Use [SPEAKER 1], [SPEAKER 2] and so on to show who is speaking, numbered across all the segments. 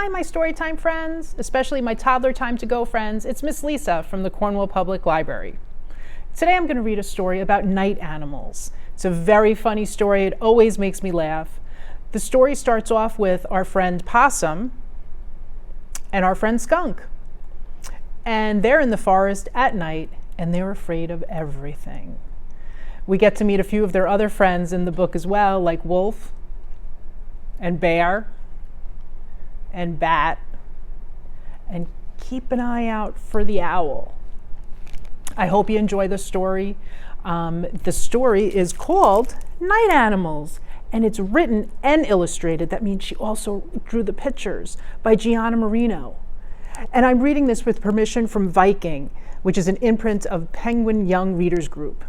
[SPEAKER 1] Hi, my Storytime friends, especially my Toddler Time to Go friends. It's Miss Lisa from the Cornwall Public Library. Today I'm going to read a story about night animals. It's a very funny story. It always makes me laugh. The story starts off with our friend Possum and our friend Skunk. And they're in the forest at night, and they're afraid of everything. We get to meet a few of their other friends in the book as well, like Wolf and Bear and Bat, and keep an eye out for the owl. I hope you enjoy the story. The story is called Night Animals, and it's written and illustrated. That means she also drew the pictures, by Gianna Marino. And I'm reading this with permission from Viking, which is an imprint of Penguin Young Readers Group.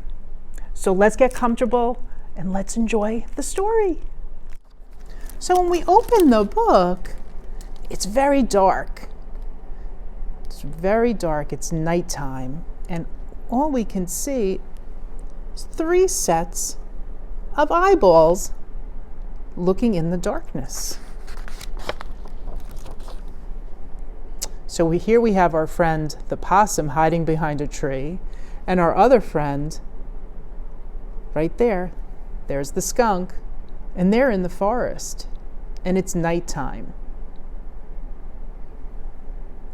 [SPEAKER 1] So let's get comfortable and let's enjoy the story. So when we open the book, it's very dark. It's very dark. It's nighttime. And all we can see is 3 sets of eyeballs looking in the darkness. So here we have our friend, the possum, hiding behind a tree, and our other friend, right there, there's the skunk, and they're in the forest, and it's nighttime.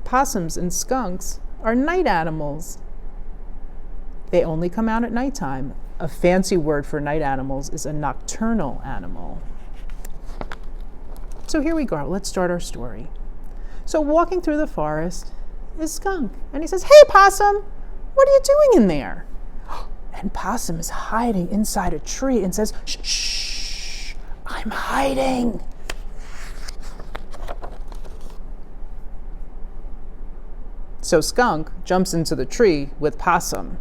[SPEAKER 1] Possums and skunks are night animals. They only come out at nighttime. A fancy word for night animals is a nocturnal animal. So here we go. Let's start our story. So walking through the forest is Skunk, and he says, "Hey, Possum, what are you doing in there?" And Possum is hiding inside a tree and says, "Shh, shh, I'm hiding." So Skunk jumps into the tree with Possum.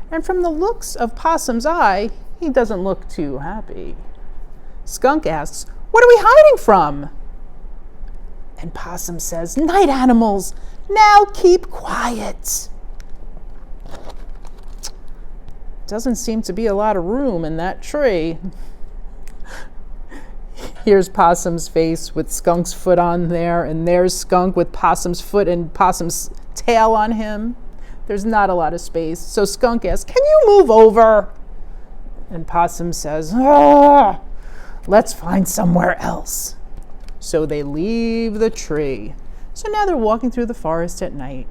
[SPEAKER 1] And from the looks of Possum's eye, he doesn't look too happy. Skunk asks, "What are we hiding from?" And Possum says, "Night animals, now keep quiet." Doesn't seem to be a lot of room in that tree. Here's Possum's face with Skunk's foot on there, and there's Skunk with Possum's foot and Possum's tail on him. There's not a lot of space. So Skunk asks, "Can you move over?" And Possum says, "Let's find somewhere else." So they leave the tree. So now they're walking through the forest at night.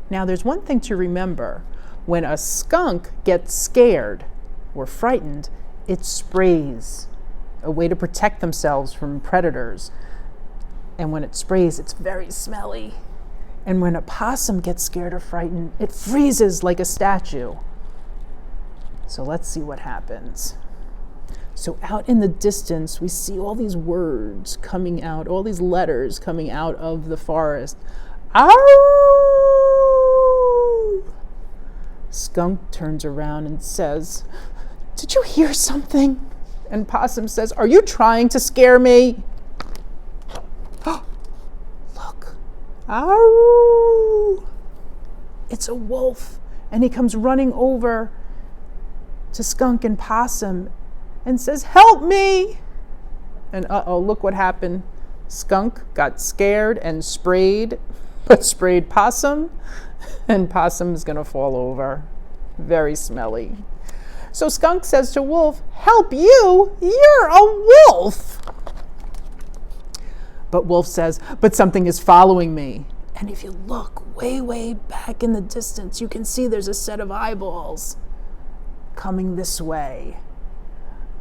[SPEAKER 1] Now there's one thing to remember. When a skunk gets scared or frightened, it sprays, a way to protect themselves from predators. And when it sprays, it's very smelly. And when a possum gets scared or frightened, it freezes like a statue. So let's see what happens. So out in the distance, we see all these words coming out, all these letters coming out of the forest. Ow! Skunk turns around and says, "Did you hear something?" And Possum says, "Are you trying to scare me?" Look. Ow! It's a wolf, and he comes running over to Skunk and Possum and says, "Help me!" And look what happened. Skunk got scared and sprayed, but sprayed Possum, and Possum's gonna fall over. Very smelly. So Skunk says to Wolf, "Help you? You're a wolf!" But Wolf says, "But something is following me." And if you look way, way back in the distance, you can see there's a set of eyeballs coming this way.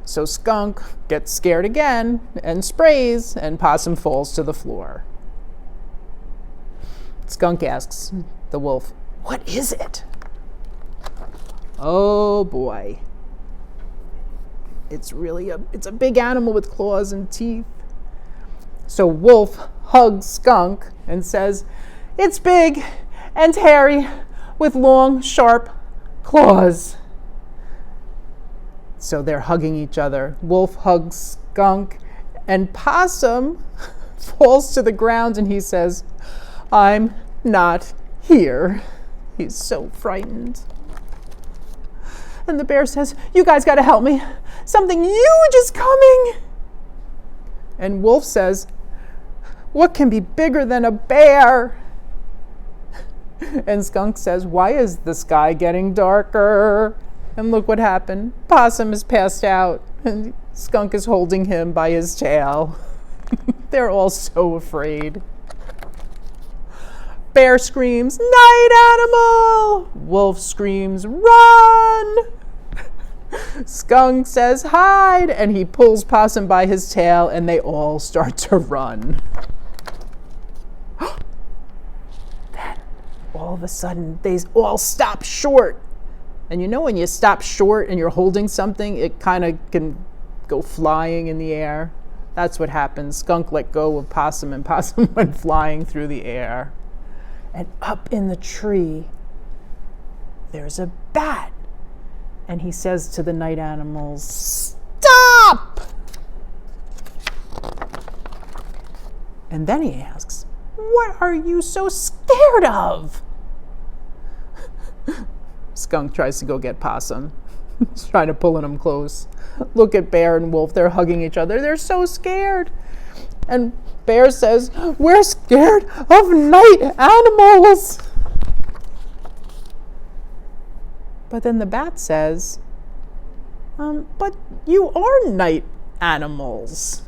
[SPEAKER 1] So Skunk gets scared again and sprays, and Possum falls to the floor. Skunk asks the wolf, "What is it?" Oh boy. It's a big animal with claws and teeth. So Wolf hugs Skunk and says, "It's big and hairy with long, sharp claws." So they're hugging each other. Wolf hugs Skunk, and Possum falls to the ground and he says, "I'm not here." He's so frightened. And the bear says, "You guys gotta help me. Something huge is coming." And Wolf says, What can be bigger than a bear? And Skunk says, why is the sky getting darker? And look what happened. Possum is passed out, and Skunk is holding him by his tail. They're all so afraid. Bear screams, night animal! Wolf screams, run! Skunk says, hide! And he pulls Possum by his tail, and they all start to run. Then, all of a sudden, they all stop short. And you know when you stop short and you're holding something, it kind of can go flying in the air. That's what happened. Skunk let go of Possum, and Possum went flying through the air. And up in the tree, there's a bat. And he says to the night animals, stop! And then he asks, what are you so scared of? Skunk tries to go get Possum. He's trying to pull him close. Look at Bear and Wolf, they're hugging each other. They're so scared. And Bear says, we're scared of night animals. But then the bat says, but you are night animals.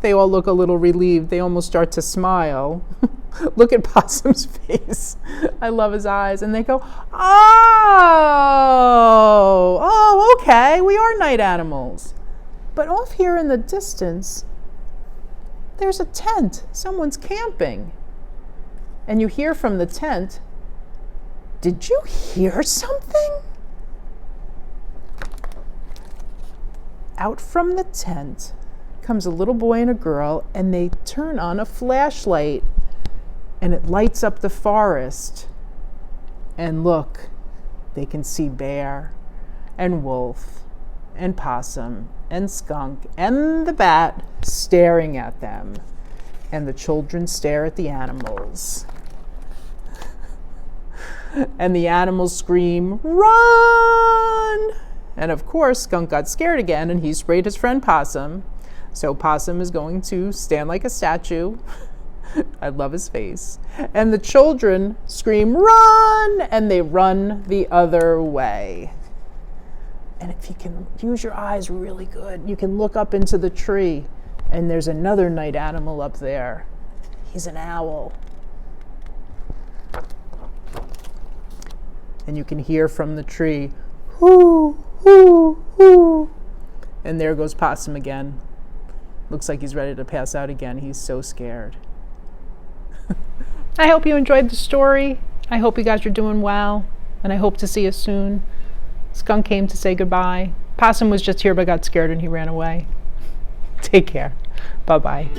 [SPEAKER 1] They all look a little relieved. They almost start to smile. Look at Possum's face. I love his eyes. And they go, oh, okay, we are night animals. But off here in the distance, there's a tent. Someone's camping. And you hear from the tent, did you hear something? Out from the tent comes a little boy and a girl, and they turn on a flashlight, and it lights up the forest. And look, they can see Bear and Wolf and Possum and Skunk and the bat staring at them. And the children stare at the animals. And the animals scream, run! And of course, Skunk got scared again, and he sprayed his friend Possum. So Possum is going to stand like a statue. I love his face. And the children scream, run! And they run the other way. And if you can use your eyes really good, you can look up into the tree, and there's another night animal up there. He's an owl. And you can hear from the tree, hoo, hoo, hoo. And there goes Possum again. Looks like he's ready to pass out again. He's so scared. I hope you enjoyed the story. I hope you guys are doing well. And I hope to see you soon. Skunk came to say goodbye. Possum was just here but got scared and he ran away. Take care. Bye-bye.